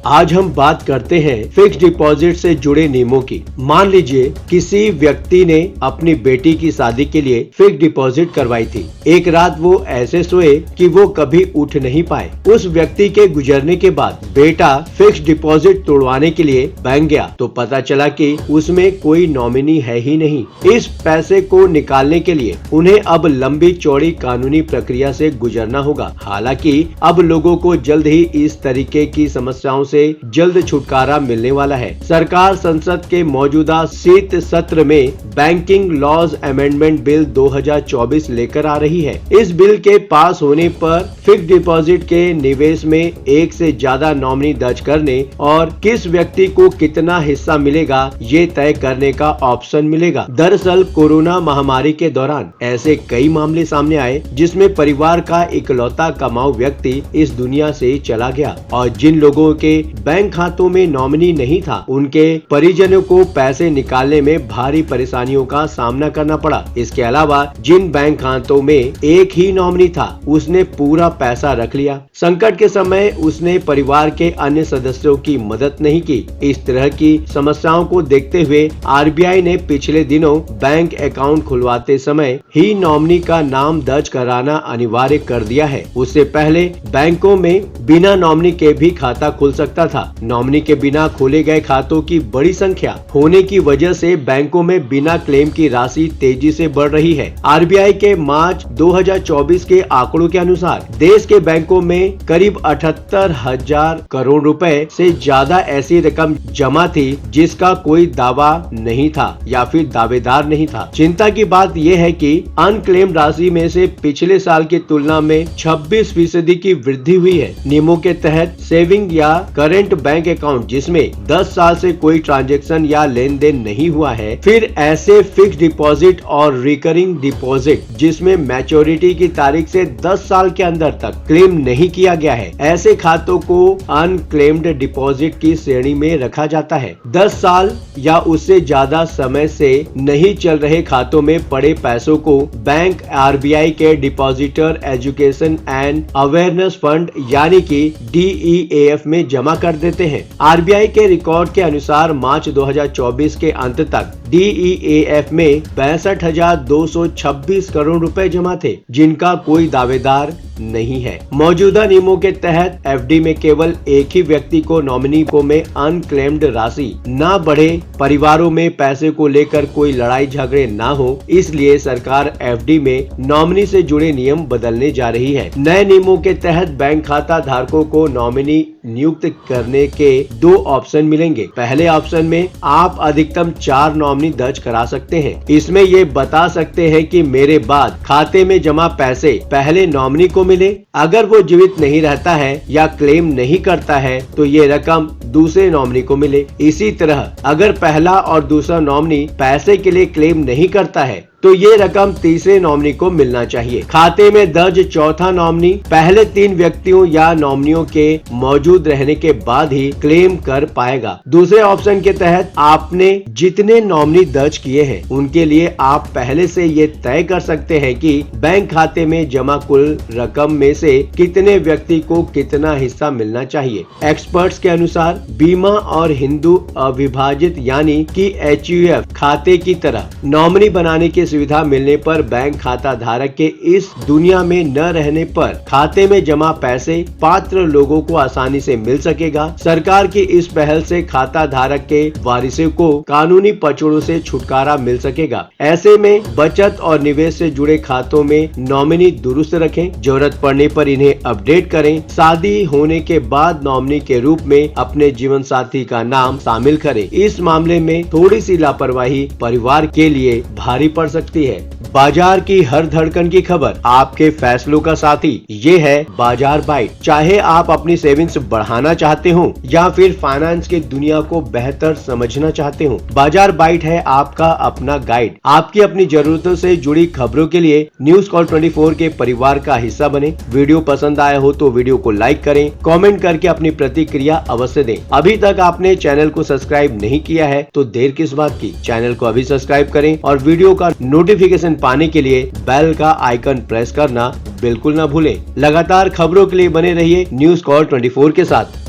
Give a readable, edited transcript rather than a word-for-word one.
आज हम बात करते हैं फिक्स डिपॉजिट से जुड़े नियमों की। मान लीजिए किसी व्यक्ति ने अपनी बेटी की शादी के लिए फिक्स डिपॉजिट करवाई थी। एक रात वो ऐसे सोए कि वो कभी उठ नहीं पाए। उस व्यक्ति के गुजरने के बाद बेटा फिक्स डिपॉजिट तोड़वाने के लिए बैंक गया तो पता चला कि उसमें कोई नॉमिनी है ही नहीं। इस पैसे को निकालने के लिए उन्हें अब लंबी चौड़ी कानूनी प्रक्रिया से गुजरना होगा। हालांकि अब लोगों को जल्द ही इस तरीके की समस्याओं से जल्द छुटकारा मिलने वाला है। सरकार संसद के मौजूदा शीत सत्र में बैंकिंग लॉज अमेंडमेंट बिल 2024 लेकर आ रही है। इस बिल के पास होने पर फिक्स डिपॉजिट के निवेश में एक से ज्यादा नॉमिनी दर्ज करने और किस व्यक्ति को कितना हिस्सा मिलेगा ये तय करने का ऑप्शन मिलेगा। दरअसल कोरोना महामारी के दौरान ऐसे कई मामले सामने आए जिसमें परिवार का इकलौता कमाऊ व्यक्ति इस दुनिया से चला गया और जिन लोगों के बैंक खातों में नॉमिनी नहीं था उनके परिजनों को पैसे निकालने में भारी परेशानियों का सामना करना पड़ा। इसके अलावा जिन बैंक खातों में एक ही नॉमिनी था उसने पूरा पैसा रख लिया। संकट के समय उसने परिवार के अन्य सदस्यों की मदद नहीं की। इस तरह की समस्याओं को देखते हुए आरबीआई ने पिछले दिनों बैंक अकाउंट खुलवाते समय ही नॉमिनी का नाम दर्ज कराना अनिवार्य कर दिया है। उससे पहले बैंकों में बिना नॉमिनी के भी खाता खुल सकता था। नॉमिनी के बिना खोले गए खातों की बड़ी संख्या होने की वजह से बैंकों में बिना क्लेम की राशि तेजी से बढ़ रही है। आरबीआई के मार्च 2024 के आंकड़ों के अनुसार देश के बैंकों में करीब 78,000 करोड़ रुपए से ज्यादा ऐसी रकम जमा थी जिसका कोई दावा नहीं था या फिर दावेदार नहीं था। चिंता की बात यह है कि अनक्लेम राशि में से पिछले साल की तुलना में 26% की वृद्धि हुई है। नियमों के तहत सेविंग या करेंट बैंक अकाउंट जिसमें 10 साल से कोई ट्रांजैक्शन या लेन देन नहीं हुआ है, फिर ऐसे फिक्स डिपॉजिट और रिकरिंग डिपॉजिट जिसमें मैच्योरिटी की तारीख से 10 साल के अंदर तक क्लेम नहीं किया गया है, ऐसे खातों को अनक्लेम्ड डिपॉजिट की श्रेणी में रखा जाता है। 10 साल या उससे ज्यादा समय से नहीं चल रहे खातों में पड़े पैसों को बैंक आरबीआई के depositor education and awareness fund यानी कि DEAF में जमा कर देते हैं। आरबीआई के रिकॉर्ड के अनुसार मार्च 2024 के अंत तक DEAF में 62,226 करोड़ रुपए जमा थे जिनका कोई दावेदार नहीं है। मौजूदा नियमों के तहत एफडी में केवल एक ही व्यक्ति को नॉमिनी को में अनक्लेम्ड राशि न बढ़े, परिवारों में पैसे को लेकर कोई लड़ाई झगड़े ना हो, इसलिए सरकार एफडी में नॉमिनी से जुड़े नियम बदलने जा रही है। नए नियमों के तहत बैंक खाता धारकों को नॉमिनी नियुक्त करने के 2 ऑप्शन मिलेंगे। पहले ऑप्शन में आप अधिकतम 4 नॉमिनी दर्ज करा सकते हैं। इसमें ये बता सकते हैं कि मेरे बाद खाते में जमा पैसे पहले नॉमिनी को मिले। अगर वो जीवित नहीं रहता है या क्लेम नहीं करता है तो ये रकम दूसरे नॉमिनी को मिले। इसी तरह अगर पहला और दूसरा नॉमिनी पैसे के लिए क्लेम नहीं करता है तो ये रकम तीसरे नॉमिनी को मिलना चाहिए। खाते में दर्ज चौथा नॉमिनी पहले 3 व्यक्तियों या नॉमिनियों के मौजूद रहने के बाद ही क्लेम कर पाएगा। दूसरे ऑप्शन के तहत आपने जितने नॉमिनी दर्ज किए हैं उनके लिए आप पहले से ये तय कर सकते हैं कि बैंक खाते में जमा कुल रकम में से कितने व्यक्ति को कितना हिस्सा मिलना चाहिए। एक्सपर्ट्स के अनुसार बीमा और हिंदू अविभाजित यानी कि HUF खाते की तरह नॉमिनी बनाने की सुविधा मिलने पर बैंक खाता धारक के इस दुनिया में न रहने पर खाते में जमा पैसे पात्र लोगों को आसानी से मिल सकेगा। सरकार की इस पहल से खाता धारक के वारिसों को कानूनी पचड़ों से छुटकारा मिल सकेगा। ऐसे में बचत और निवेश से जुड़े खातों में नॉमिनी दुरुस्त रखें, जरूरत पड़ने पर इन्हें अपडेट करें। शादी होने के बाद नॉमिनी के रूप में अपने जीवन साथी का नाम शामिल करें। इस मामले में थोड़ी सी लापरवाही परिवार के लिए भारी पड़ सकती है। बाजार की हर धड़कन की खबर, आपके फैसलों का साथी, ये है बाजार बाइट। चाहे आप अपनी सेविंग्स बढ़ाना चाहते हो या फिर फाइनेंस की दुनिया को बेहतर समझना चाहते हो, बाजार बाइट है आपका अपना गाइड। आपकी अपनी जरूरतों से जुड़ी खबरों के लिए न्यूज कॉल 24 के परिवार का हिस्सा बने। वीडियो पसंद आया हो तो वीडियो को लाइक करें, कमेंट करके अपनी प्रतिक्रिया अवश्य दें। अभी तक आपने चैनल को सब्सक्राइब नहीं किया है तो देर किस बात की, चैनल को अभी सब्सक्राइब करें और वीडियो का नोटिफिकेशन पाने के लिए बेल का आइकन प्रेस करना बिल्कुल न भूलें। लगातार खबरों के लिए बने रहिए न्यूज कॉल 24 के साथ।